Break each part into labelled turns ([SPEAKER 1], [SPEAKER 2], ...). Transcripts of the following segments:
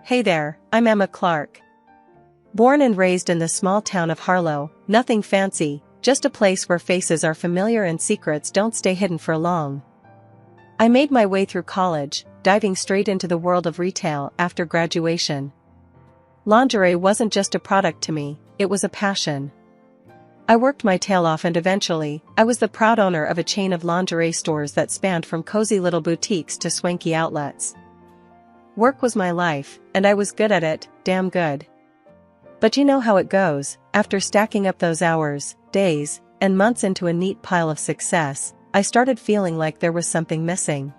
[SPEAKER 1] Hey there, I'm Emma Clark. Born and raised in the small town of Harlow, nothing fancy, just a place where faces are familiar and secrets don't stay hidden for long. I made my way through college, diving straight into the world of retail after graduation. Lingerie wasn't just a product to me, it was a passion. I worked my tail off and eventually, I was the proud owner of a chain of lingerie stores that spanned from cozy little boutiques to swanky outlets. Work was my life, and I was good at it, damn good. But you know how it goes, after stacking up those hours, days, and months into a neat pile of success, I started feeling like there was something missing.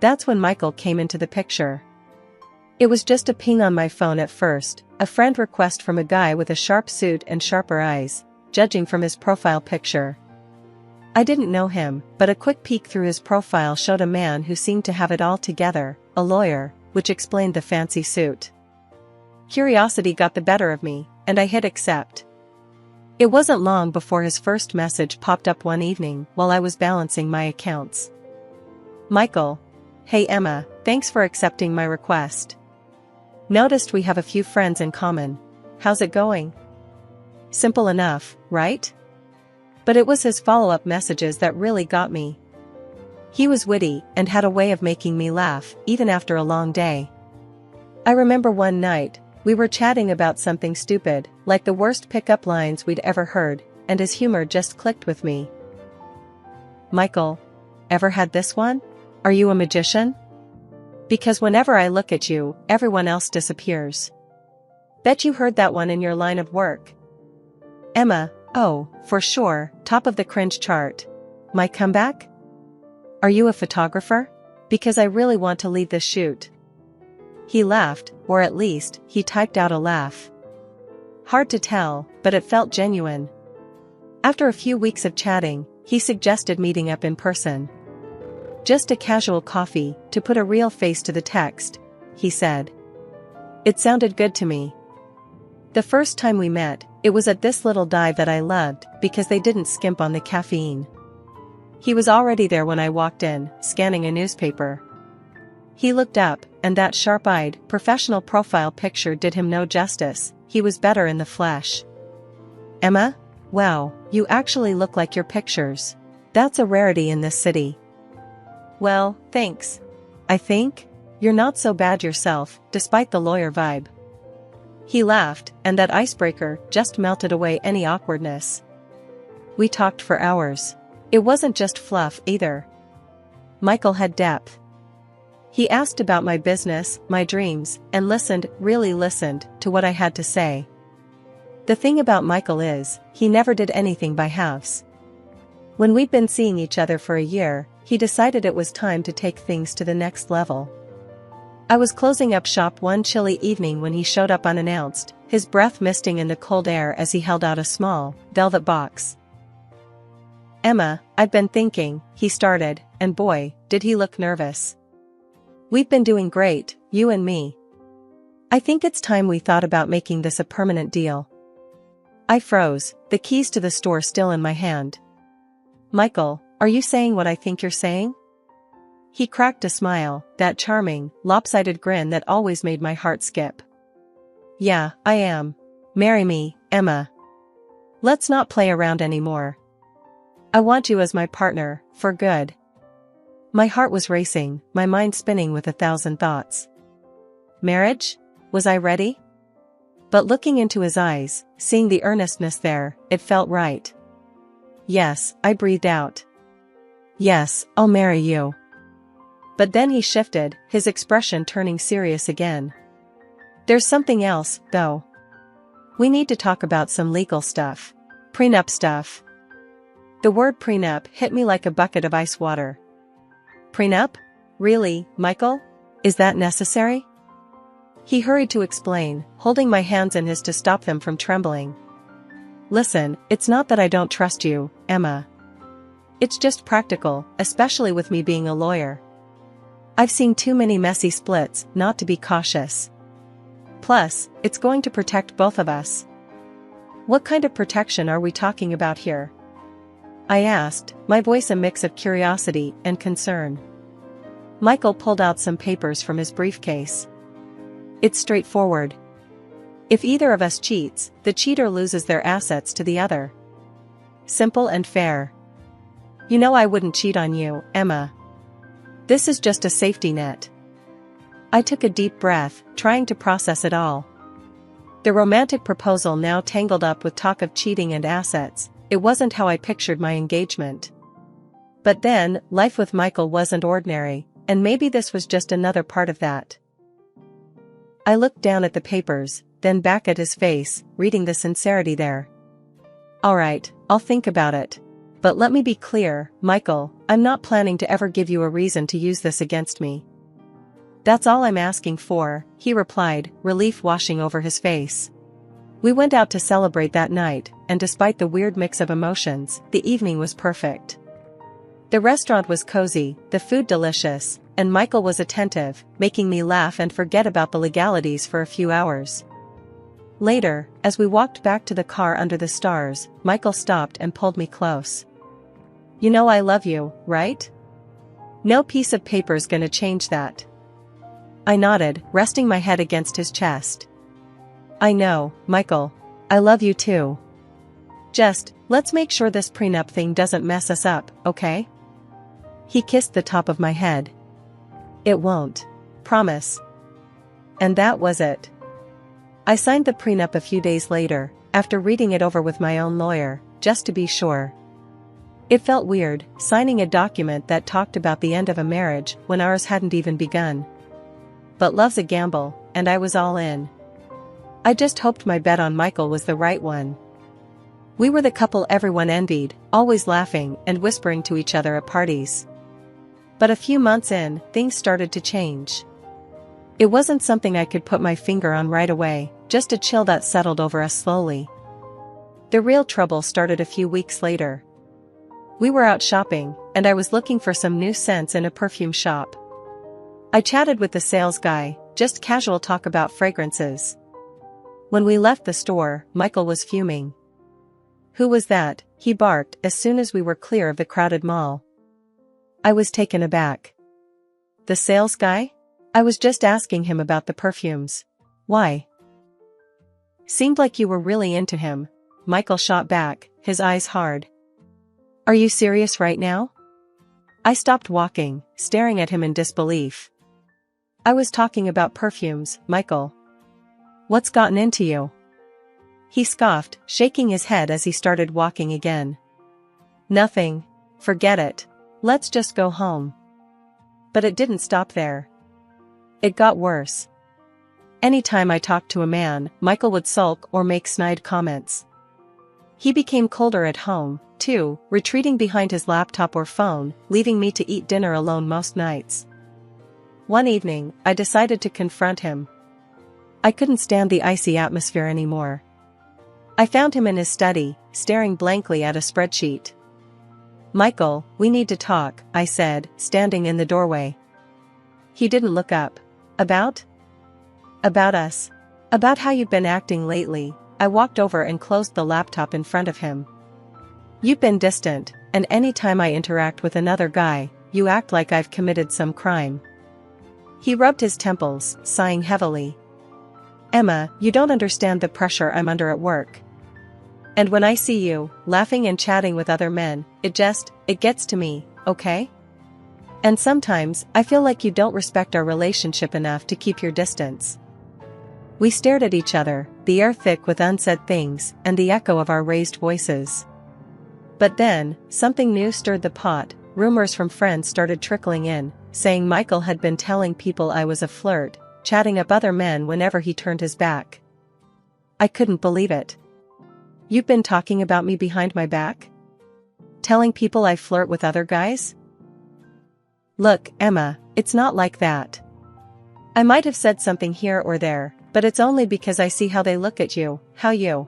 [SPEAKER 1] That's when Michael came into the picture. It was just a ping on my phone at first, a friend request from a guy with a sharp suit and sharper eyes, judging from his profile picture. I didn't know him, but a quick peek through his profile showed a man who seemed to have it all together, a lawyer, which explained the fancy suit. Curiosity got the better of me, and I hit accept. It wasn't long before his first message popped up one evening while I was balancing my accounts. Michael. Hey Emma, thanks for accepting my request. Noticed we have a few friends in common. How's it going? Simple enough, right? But it was his follow-up messages that really got me. He was witty and had a way of making me laugh, even after a long day. I remember one night, we were chatting about something stupid, like the worst pickup lines we'd ever heard, and his humor just clicked with me. Michael, ever had this one? Are you a magician? Because whenever I look at you, everyone else disappears. Bet you heard that one in your line of work. Emma, oh, for sure, top of the cringe chart. My comeback? Are you a photographer? Because I really want to lead this shoot. He laughed, or at least, he typed out a laugh. Hard to tell, but it felt genuine. After a few weeks of chatting, he suggested meeting up in person. Just a casual coffee, to put a real face to the text, he said. It sounded good to me. The first time we met, it was at this little dive that I loved because they didn't skimp on the caffeine. He was already there when I walked in, scanning a newspaper. He looked up, and that sharp-eyed, professional profile picture did him no justice. He was better in the flesh. Emma? Wow, you actually look like your pictures. That's a rarity in this city. Well, thanks. I think you're not so bad yourself, despite the lawyer vibe. He laughed, and that icebreaker just melted away any awkwardness. We talked for hours. It wasn't just fluff either. Michael had depth. He asked about my business, my dreams, and really listened, to what I had to say. The thing about Michael is, he never did anything by halves. When we'd been seeing each other for a year, he decided it was time to take things to the next level. I was closing up shop one chilly evening when he showed up unannounced, his breath misting in the cold air as he held out a small, velvet box. Emma, I've been thinking, he started, and boy, did he look nervous. We've been doing great, you and me. I think it's time we thought about making this a permanent deal. I froze, the keys to the store still in my hand. Michael, are you saying what I think you're saying? He cracked a smile, that charming, lopsided grin that always made my heart skip. Yeah, I am. Marry me, Emma. Let's not play around anymore. I want you as my partner, for good. My heart was racing, my mind spinning with 1,000 thoughts. Marriage? Was I ready? But looking into his eyes, seeing the earnestness there, it felt right. Yes, I breathed out. Yes, I'll marry you. But then he shifted, his expression turning serious again. There's something else, though. We need to talk about some legal stuff. Prenup stuff. The word prenup hit me like a bucket of ice water. Prenup? Really, Michael? Is that necessary? He hurried to explain, holding my hands in his to stop them from trembling. Listen, it's not that I don't trust you, Emma. It's just practical, especially with me being a lawyer. I've seen too many messy splits not to be cautious. Plus, it's going to protect both of us. What kind of protection are we talking about here? I asked, my voice a mix of curiosity and concern. Michael pulled out some papers from his briefcase. It's straightforward. If either of us cheats, the cheater loses their assets to the other. Simple and fair. You know I wouldn't cheat on you, Emma. This is just a safety net. I took a deep breath, trying to process it all. The romantic proposal now tangled up with talk of cheating and assets. It wasn't how I pictured my engagement. But then, life with Michael wasn't ordinary, and maybe this was just another part of that. I looked down at the papers, then back at his face, reading the sincerity there. All right, I'll think about it. But let me be clear, Michael, I'm not planning to ever give you a reason to use this against me. That's all I'm asking for, he replied, relief washing over his face. We went out to celebrate that night, and despite the weird mix of emotions, the evening was perfect. The restaurant was cozy, the food delicious, and Michael was attentive, making me laugh and forget about the legalities for a few hours. Later, as we walked back to the car under the stars, Michael stopped and pulled me close. You know I love you, right? No piece of paper's gonna change that. I nodded, resting my head against his chest. I know, Michael. I love you too. Just, let's make sure this prenup thing doesn't mess us up, okay? He kissed the top of my head. It won't. Promise. And that was it. I signed the prenup a few days later, after reading it over with my own lawyer, just to be sure. It felt weird, signing a document that talked about the end of a marriage when ours hadn't even begun. But love's a gamble, and I was all in. I just hoped my bet on Michael was the right one. We were the couple everyone envied, always laughing and whispering to each other at parties. But a few months in, things started to change. It wasn't something I could put my finger on right away, just a chill that settled over us slowly. The real trouble started a few weeks later. We were out shopping, and I was looking for some new scents in a perfume shop. I chatted with the sales guy, just casual talk about fragrances. When we left the store, Michael was fuming. Who was that? He barked as soon as we were clear of the crowded mall. I was taken aback. The sales guy? I was just asking him about the perfumes. Why? Seemed like you were really into him, Michael shot back, his eyes hard. Are you serious right now? I stopped walking, staring at him in disbelief. I was talking about perfumes, Michael. What's gotten into you? He scoffed, shaking his head as he started walking again. Nothing. Forget it. Let's just go home. But it didn't stop there. It got worse. Anytime I talked to a man, Michael would sulk or make snide comments. He became colder at home, too, retreating behind his laptop or phone, leaving me to eat dinner alone most nights. One evening, I decided to confront him. I couldn't stand the icy atmosphere anymore. I found him in his study, staring blankly at a spreadsheet. Michael, we need to talk, I said, standing in the doorway. He didn't look up. About? About us. About how you've been acting lately. I walked over and closed the laptop in front of him. You've been distant, and any time I interact with another guy, you act like I've committed some crime. He rubbed his temples, sighing heavily. Emma, you don't understand the pressure I'm under at work. And when I see you, laughing and chatting with other men, it gets to me, okay? And sometimes, I feel like you don't respect our relationship enough to keep your distance. We stared at each other, the air thick with unsaid things, and the echo of our raised voices. But then, something new stirred the pot. Rumors from friends started trickling in, saying Michael had been telling people I was a flirt, chatting up other men whenever he turned his back. I couldn't believe it. You've been talking about me behind my back? Telling people I flirt with other guys? Look, Emma, it's not like that. I might have said something here or there, but it's only because I see how they look at you, how you...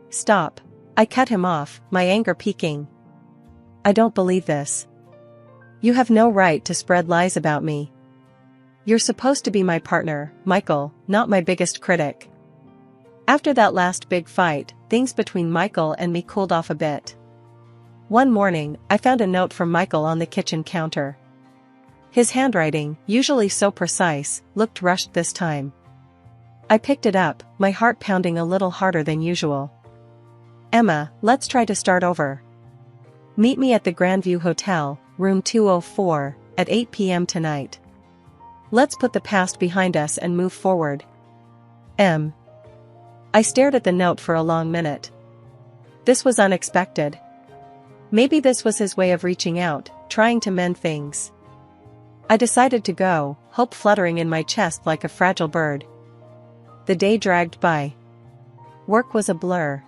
[SPEAKER 1] Stop. I cut him off, my anger peaking. I don't believe this. You have no right to spread lies about me. You're supposed to be my partner, Michael, not my biggest critic. After that last big fight, things between Michael and me cooled off a bit. One morning, I found a note from Michael on the kitchen counter. His handwriting, usually so precise, looked rushed this time. I picked it up, my heart pounding a little harder than usual. Emma, let's try to start over. Meet me at the Grandview Hotel, room 204, at 8 p.m. tonight. Let's put the past behind us and move forward. I stared at the note for a long minute. This was unexpected. Maybe this was his way of reaching out, trying to mend things. I decided to go, hope fluttering in my chest like a fragile bird. The day dragged by. Work was a blur.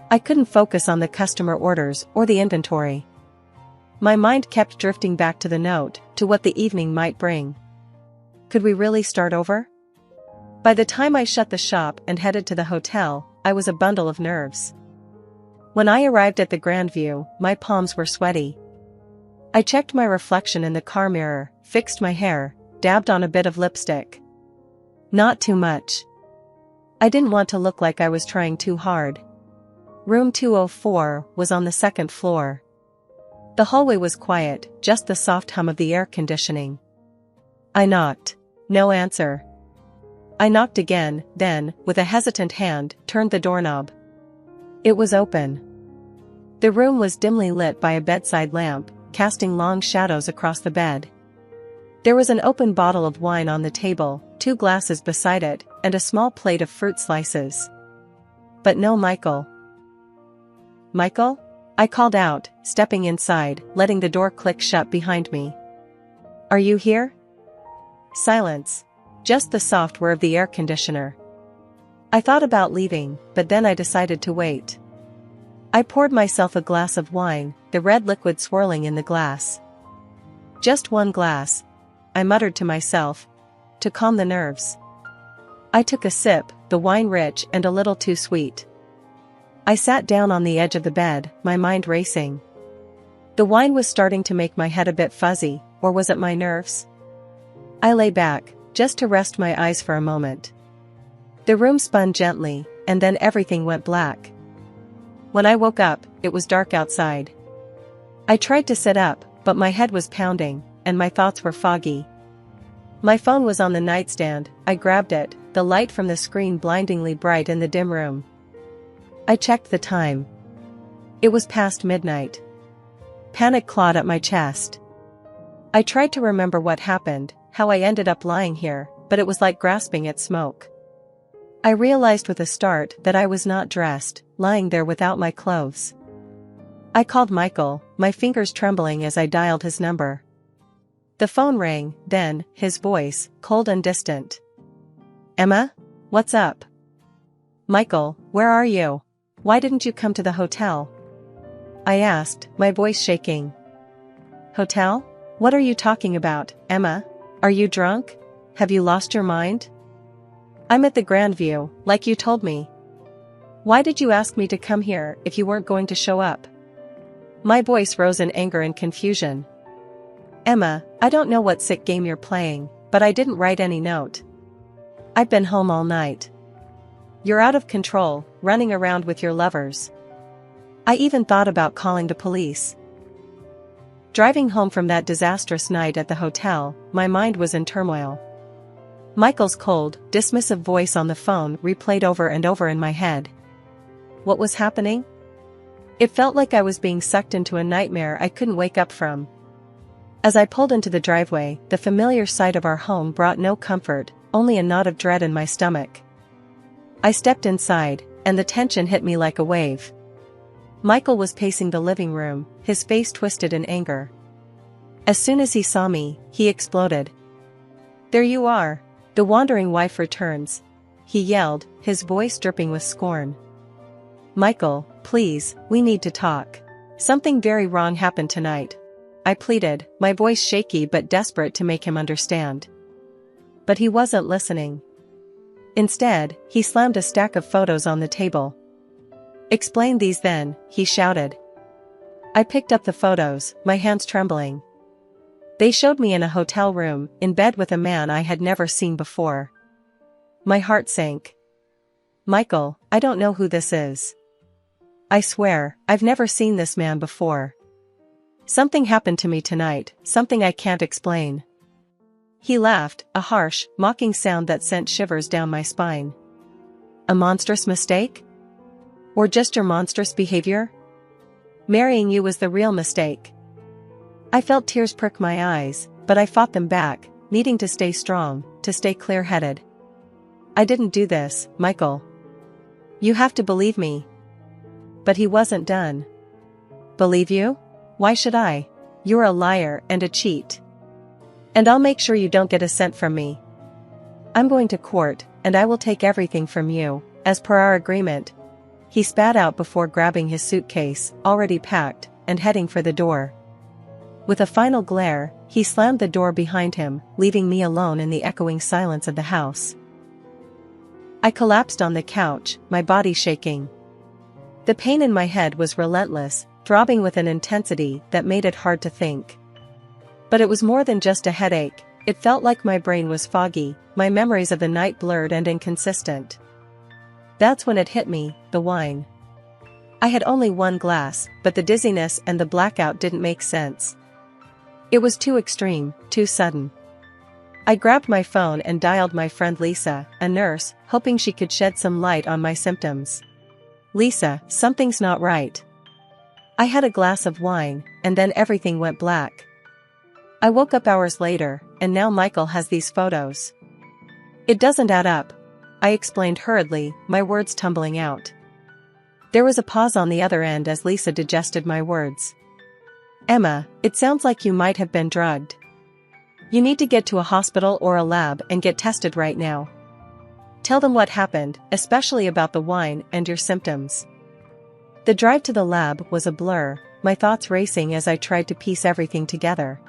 [SPEAKER 1] I couldn't focus on the customer orders or the inventory. My mind kept drifting back to the note, to what the evening might bring. Could we really start over? By the time I shut the shop and headed to the hotel, I was a bundle of nerves. When I arrived at the Grandview, my palms were sweaty. I checked my reflection in the car mirror, fixed my hair, dabbed on a bit of lipstick. Not too much. I didn't want to look like I was trying too hard. Room 204 was on the second floor. The hallway was quiet, just the soft hum of the air conditioning. I knocked. No answer. I knocked again, then, with a hesitant hand, turned the doorknob. It was open. The room was dimly lit by a bedside lamp, casting long shadows across the bed. There was an open bottle of wine on the table, 2 glasses beside it, and a small plate of fruit slices. But no Michael. Michael? I called out, stepping inside, letting the door click shut behind me. Are you here? Silence. Just the soft whir of the air conditioner. I thought about leaving, but then I decided to wait. I poured myself a glass of wine, the red liquid swirling in the glass. Just 1 glass, I muttered to myself, to calm the nerves. I took a sip, the wine rich and a little too sweet. I sat down on the edge of the bed, my mind racing. The wine was starting to make my head a bit fuzzy, or was it my nerves? I lay back, just to rest my eyes for a moment. The room spun gently, and then everything went black. When I woke up, it was dark outside. I tried to sit up, but my head was pounding, and my thoughts were foggy. My phone was on the nightstand. I grabbed it, the light from the screen blindingly bright in the dim room. I checked the time. It was past midnight. Panic clawed at my chest. I tried to remember what happened, how I ended up lying here, but it was like grasping at smoke. I realized with a start that I was not dressed, lying there without my clothes. I called Michael, my fingers trembling as I dialed his number. The phone rang, then, his voice, cold and distant. Emma? What's up? Michael, where are you? Why didn't you come to the hotel? I asked, my voice shaking. Hotel? What are you talking about, Emma? Are you drunk? Have you lost your mind? I'm at the Grandview, like you told me. Why did you ask me to come here if you weren't going to show up? My voice rose in anger and confusion. Emma, I don't know what sick game you're playing, but I didn't write any note. I've been home all night. You're out of control, running around with your lovers. I even thought about calling the police. Driving home from that disastrous night at the hotel, my mind was in turmoil. Michael's cold, dismissive voice on the phone replayed over and over in my head. What was happening? It felt like I was being sucked into a nightmare I couldn't wake up from. As I pulled into the driveway, the familiar sight of our home brought no comfort, only a knot of dread in my stomach. I stepped inside, and the tension hit me like a wave. Michael was pacing the living room, his face twisted in anger. As soon as he saw me, he exploded. There you are! The wandering wife returns, he yelled, his voice dripping with scorn. Michael, please, we need to talk. Something very wrong happened tonight. I pleaded, my voice shaky but desperate to make him understand. But he wasn't listening. Instead, he slammed a stack of photos on the table. Explain these then, he shouted. I picked up the photos, my hands trembling. They showed me in a hotel room, in bed with a man I had never seen before. My heart sank. Michael, I don't know who this is. I swear, I've never seen this man before. Something happened to me tonight, something I can't explain. He laughed, a harsh, mocking sound that sent shivers down my spine. A monstrous mistake? Or just your monstrous behavior? Marrying you was the real mistake. I felt tears prick my eyes, but I fought them back, needing to stay strong, to stay clear-headed. I didn't do this, Michael. You have to believe me. But he wasn't done. Believe you? Why should I? You're a liar and a cheat. And I'll make sure you don't get a cent from me. I'm going to court, and I will take everything from you, as per our agreement. He spat out before grabbing his suitcase, already packed, and heading for the door. With a final glare, he slammed the door behind him, leaving me alone in the echoing silence of the house. I collapsed on the couch, my body shaking. The pain in my head was relentless, throbbing with an intensity that made it hard to think. But it was more than just a headache, it felt like my brain was foggy, my memories of the night blurred and inconsistent. That's when it hit me, the wine. I had only one glass, but the dizziness and the blackout didn't make sense. It was too extreme, too sudden. I grabbed my phone and dialed my friend Lisa, a nurse, hoping she could shed some light on my symptoms. Lisa, something's not right. I had a glass of wine, and then everything went black. I woke up hours later, and now Michael has these photos. It doesn't add up, I explained hurriedly, my words tumbling out. There was a pause on the other end as Lisa digested my words. Emma, it sounds like you might have been drugged. You need to get to a hospital or a lab and get tested right now. Tell them what happened, especially about the wine and your symptoms. The drive to the lab was a blur, my thoughts racing as I tried to piece everything together.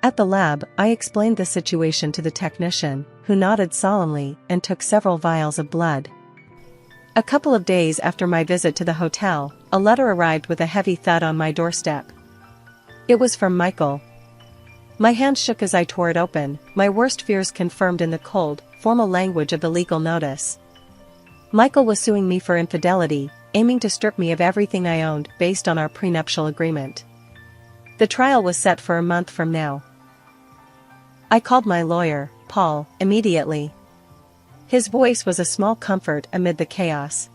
[SPEAKER 1] At the lab, I explained the situation to the technician, who nodded solemnly and took several vials of blood. A couple of days after my visit to the hotel, a letter arrived with a heavy thud on my doorstep. It was from Michael. My hand shook as I tore it open, my worst fears confirmed in the cold, formal language of the legal notice. Michael was suing me for infidelity, aiming to strip me of everything I owned based on our prenuptial agreement. The trial was set for a month from now. I called my lawyer, Paul, immediately. His voice was a small comfort amid the chaos.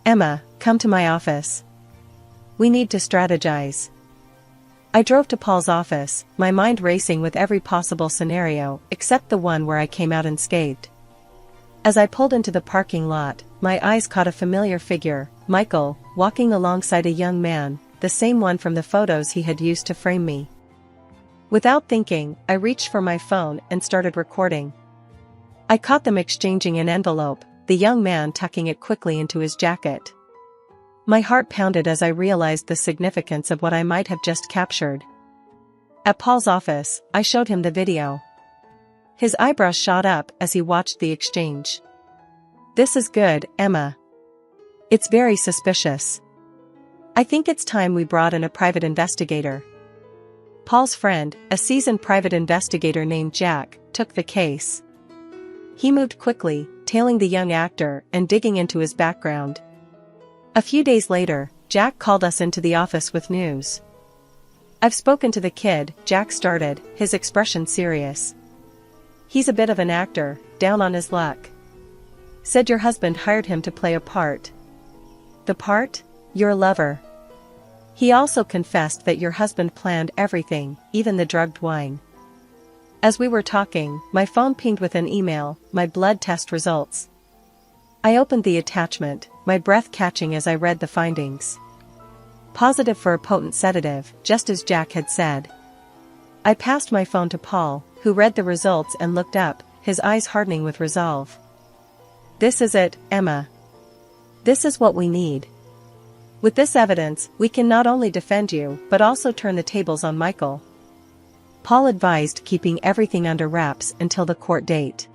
[SPEAKER 1] Emma, come to my office. We need to strategize. I drove to Paul's office, my mind racing with every possible scenario except the one where I came out unscathed. As I pulled into the parking lot, my eyes caught a familiar figure, Michael, walking alongside a young man, the same one from the photos he had used to frame me. Without thinking, I reached for my phone and started recording. I caught them exchanging an envelope, the young man tucking it quickly into his jacket. My heart pounded as I realized the significance of what I might have just captured. At Paul's office, I showed him the video. His eyebrows shot up as he watched the exchange. This is good, Emma. It's very suspicious. I think it's time we brought in a private investigator. Paul's friend, a seasoned private investigator named Jack, took the case. He moved quickly, tailing the young actor and digging into his background. A few days later, Jack called us into the office with news. I've spoken to the kid, Jack started, his expression serious. He's a bit of an actor, down on his luck. Said your husband hired him to play a part. The part? Your lover. He also confessed that your husband planned everything, even the drugged wine. As we were talking, my phone pinged with an email, my blood test results. I opened the attachment, my breath catching as I read the findings. Positive for a potent sedative, just as Jack had said. I passed my phone to Paul, who read the results and looked up, his eyes hardening with resolve. This is it, Emma. This is what we need. With this evidence, we can not only defend you, but also turn the tables on Michael. Paul advised keeping everything under wraps until the court date.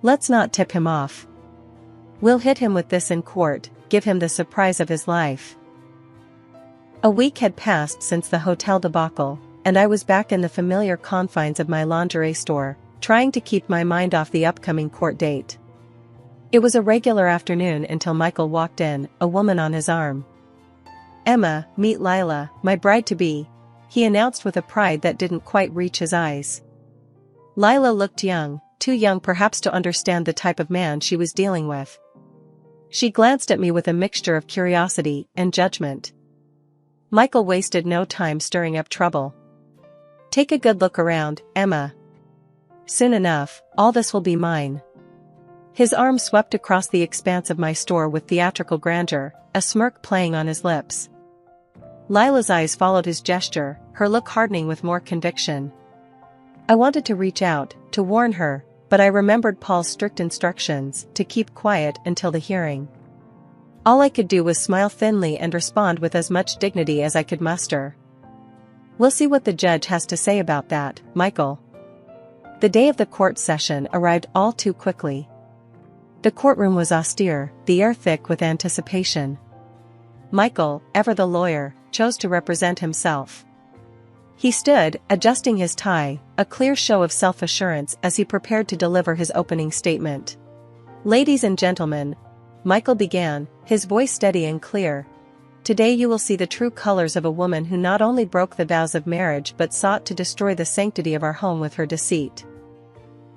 [SPEAKER 1] Let's not tip him off. We'll hit him with this in court, give him the surprise of his life. A week had passed since the hotel debacle, and I was back in the familiar confines of my lingerie store, trying to keep my mind off the upcoming court date. It was a regular afternoon until Michael walked in, a woman on his arm. Emma, meet Lila, my bride-to-be, he announced with a pride that didn't quite reach his eyes. Lila looked young, too young perhaps to understand the type of man she was dealing with. She glanced at me with a mixture of curiosity and judgment. Michael wasted no time stirring up trouble. "Take a good look around, Emma. Soon enough, all this will be mine." His arm swept across the expanse of my store with theatrical grandeur, a smirk playing on his lips. Lila's eyes followed his gesture, her look hardening with more conviction. I wanted to reach out, to warn her, but I remembered Paul's strict instructions to keep quiet until the hearing. All I could do was smile thinly and respond with as much dignity as I could muster. "We'll see what the judge has to say about that, Michael." The day of the court session arrived all too quickly. The courtroom was austere, the air thick with anticipation. Michael, ever the lawyer, chose to represent himself. He stood, adjusting his tie, a clear show of self-assurance as he prepared to deliver his opening statement. "Ladies and gentlemen," Michael began, his voice steady and clear, "today you will see the true colors of a woman who not only broke the vows of marriage but sought to destroy the sanctity of our home with her deceit.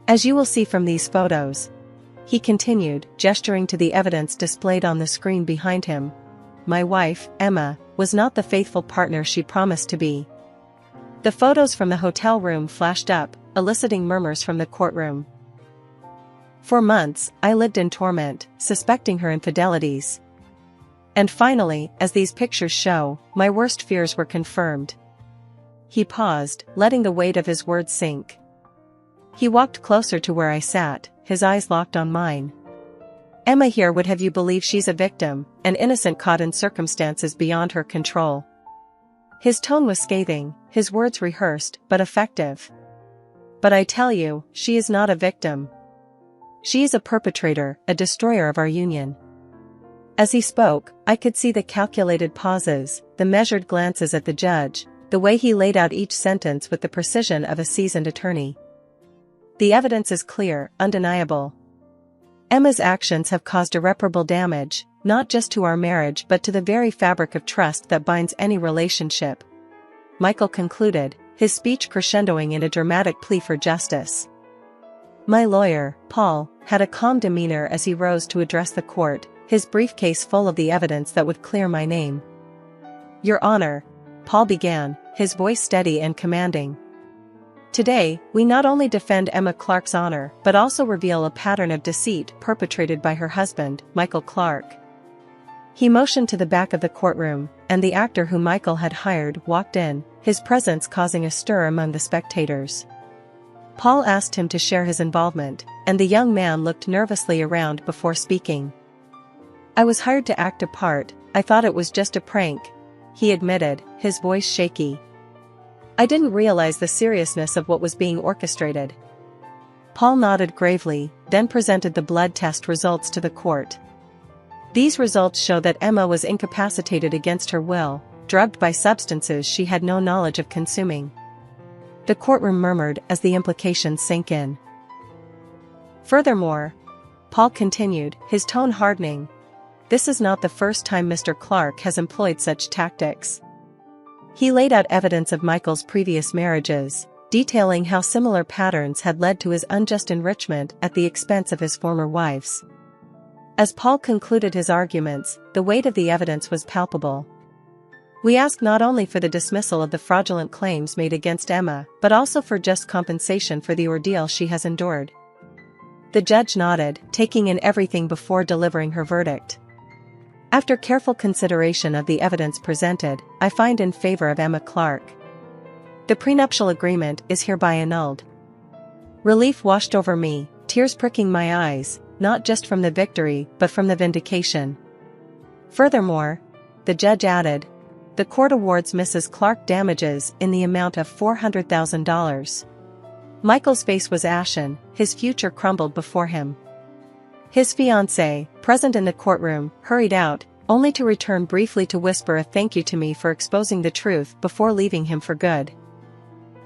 [SPEAKER 1] As you will see from these photos," he continued, gesturing to the evidence displayed on the screen behind him, "my wife, Emma, was not the faithful partner she promised to be." The photos from the hotel room flashed up, eliciting murmurs from the courtroom. For months, I lived in torment, suspecting her infidelities. And finally, as these pictures show, my worst fears were confirmed. He paused, letting the weight of his words sink. He walked closer to where I sat, his eyes locked on mine. "Emma here would have you believe she's a victim, an innocent caught in circumstances beyond her control." His tone was scathing, his words rehearsed but effective. "But I tell you, she is not a victim. She is a perpetrator, a destroyer of our union." As he spoke, I could see the calculated pauses, the measured glances at the judge, the way he laid out each sentence with the precision of a seasoned attorney. "The evidence is clear, undeniable. Emma's actions have caused irreparable damage, not just to our marriage but to the very fabric of trust that binds any relationship," Michael concluded, his speech crescendoing in a dramatic plea for justice. My lawyer, Paul, had a calm demeanor as he rose to address the court, his briefcase full of the evidence that would clear my name. "Your Honor," Paul began, his voice steady and commanding. "Today, we not only defend Emma Clark's honor but also reveal a pattern of deceit perpetrated by her husband, Michael Clark." He motioned to the back of the courtroom, and the actor whom Michael had hired walked in, his presence causing a stir among the spectators. Paul asked him to share his involvement, and the young man looked nervously around before speaking. "I was hired to act a part, I thought it was just a prank," he admitted, his voice shaky. "I didn't realize the seriousness of what was being orchestrated." Paul nodded gravely, then presented the blood test results to the court. These results show that Emma was incapacitated against her will, drugged by substances she had no knowledge of consuming. The courtroom murmured as the implications sank in. "Furthermore," Paul continued, his tone hardening, "this is not the first time Mr. Clark has employed such tactics." He laid out evidence of Michael's previous marriages, detailing how similar patterns had led to his unjust enrichment at the expense of his former wives. As Paul concluded his arguments, the weight of the evidence was palpable. "We ask not only for the dismissal of the fraudulent claims made against Emma, but also for just compensation for the ordeal she has endured." The judge nodded, taking in everything before delivering her verdict. "After careful consideration of the evidence presented, I find in favor of Emma Clark. The prenuptial agreement is hereby annulled." Relief washed over me, tears pricking my eyes, not just from the victory but from the vindication. "Furthermore," the judge added, "the court awards Mrs. Clark damages in the amount of $400,000. Michael's face was ashen, his future crumbled before him. His fiancée, present in the courtroom, hurried out, only to return briefly to whisper a thank you to me for exposing the truth before leaving him for good.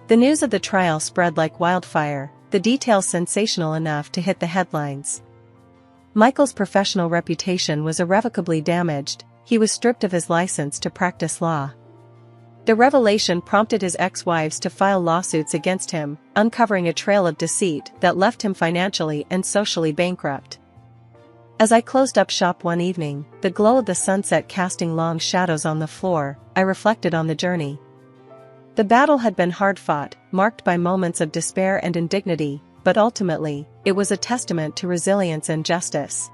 [SPEAKER 1] The news of the trial spread like wildfire, the details sensational enough to hit the headlines. Michael's professional reputation was irrevocably damaged, he was stripped of his license to practice law. The revelation prompted his ex-wives to file lawsuits against him, uncovering a trail of deceit that left him financially and socially bankrupt. As I closed up shop one evening, the glow of the sunset casting long shadows on the floor, I reflected on the journey. The battle had been hard-fought, marked by moments of despair and indignity, but ultimately, it was a testament to resilience and justice.